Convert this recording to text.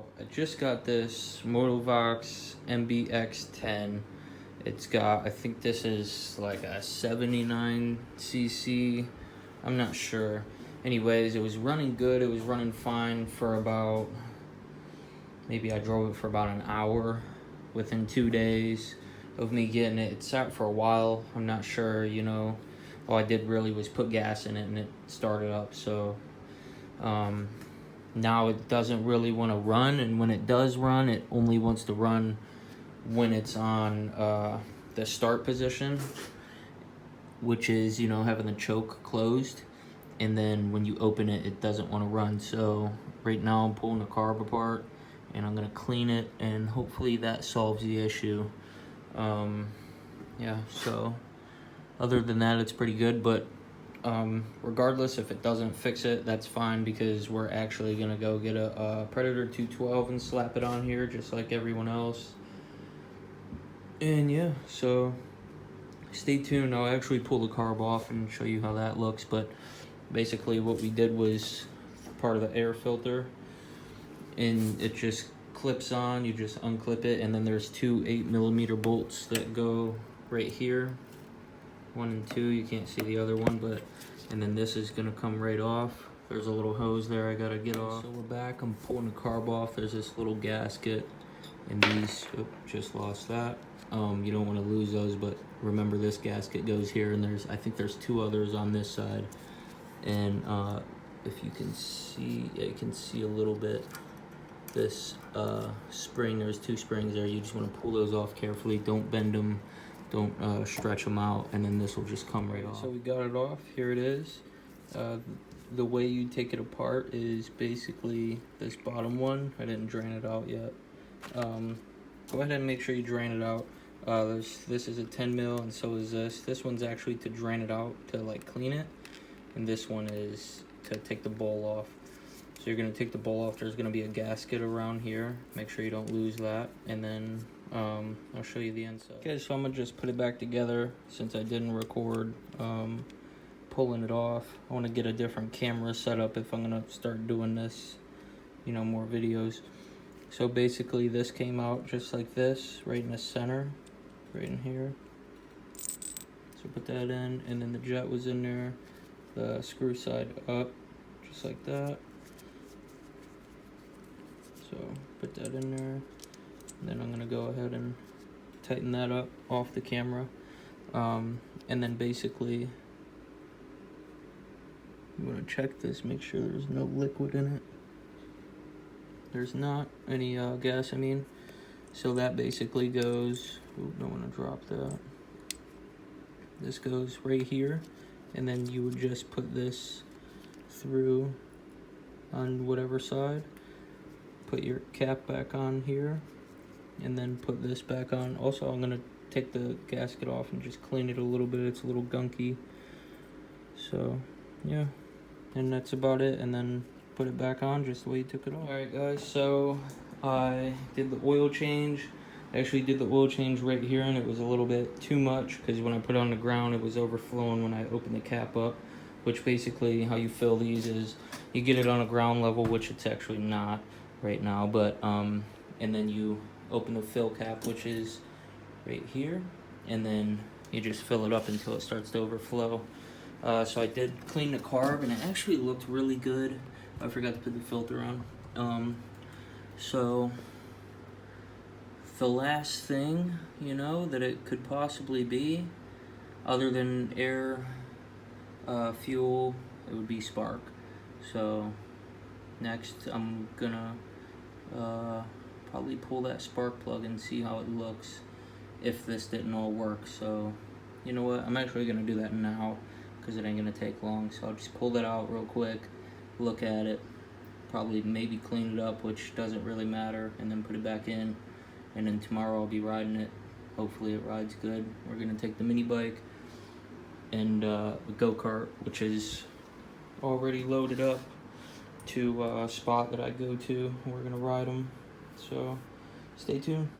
So I just got this Motovox MBX10. It's got, I think this is like a 79cc. I'm not sure. Anyways, it was running good. It was running fine for about, maybe I drove it for about an hour within 2 days of me getting it. It sat for a while. I'm not sure, you know. All I did really was put gas in it and it started up. So now it doesn't really want to run, and when it does run, it only wants to run when it's on the start position, which is, you know, having the choke closed, and then when you open it, it doesn't want to run. So right now I'm pulling the carb apart and I'm gonna clean it, and hopefully that solves the issue. Yeah, so other than that, it's pretty good, but regardless, if it doesn't fix it, that's fine, because we're actually gonna go get a Predator 212 and slap it on here just like everyone else. And yeah, so stay tuned. I'll actually pull the carb off and show you how that looks. But basically what we did was part of the air filter, and it just clips on. You just unclip it, and then there's two 8mm bolts that go right here, 1 and 2. You can't see the other one, but and then this is gonna come right off. There's a little hose there I gotta get off. So we're back. I'm pulling the carb off. There's this little gasket, and these, just lost that. You don't want to lose those, but remember, this gasket goes here, and I think there's 2 others on this side. And if you can see, yeah, you can see a little bit. This spring, there's 2 springs there. You just want to pull those off carefully. Don't bend them. Don't stretch them out, and then this will just come right off. So we got it off. Here it is. The way you take it apart is basically this bottom one. I didn't drain it out yet. Go ahead and make sure you drain it out. This is a 10mm, and so is this. This one's actually to drain it out, to like clean it, and this one is to take the bowl off. So you're gonna take the bowl off. There's gonna be a gasket around here. Make sure you don't lose that, and then I'll show you the inside. Okay, so I'm gonna just put it back together since I didn't record pulling it off. I want to get a different camera set up if I'm gonna start doing this, you know, more videos. So basically this came out just like this, right in the center, right in here. So put that in, and then the jet was in there, the screw side up, just like that. So put that in there, and then I'm gonna go ahead and tighten that up off the camera. And then basically, you wanna check this, make sure there's no liquid in it. There's not any gas, I mean. So that basically goes, ooh, don't want to drop that. This goes right here, and then you would just put this through on whatever side. Put your cap back on here, and then put this back on. Also, I'm gonna take the gasket off and just clean it a little bit. It's a little gunky. So, yeah, and that's about it. And then put it back on just the way you took it off. Alright guys, so I did the oil change. I actually did the oil change right here, and it was a little bit too much because when I put it on the ground, it was overflowing when I opened the cap up. Which basically, how you fill these is you get it on a ground level, which it's actually not right now, but and then you open the fill cap, which is right here, and then you just fill it up until it starts to overflow. So I did clean the carb, and it actually looked really good. I forgot to put the filter on. So the last thing, you know, that it could possibly be, other than air, fuel, it would be spark. So next I'm gonna probably pull that spark plug and see how it looks if this didn't all work. So you know what, I'm actually gonna do that now because it ain't gonna take long. So I'll just pull that out real quick, look at it, probably maybe clean it up, which doesn't really matter, and then put it back in, and then tomorrow I'll be riding it. Hopefully it rides good. We're gonna take the mini bike and the go-kart, which is already loaded up, to a spot that I go to. We're gonna ride them, so stay tuned.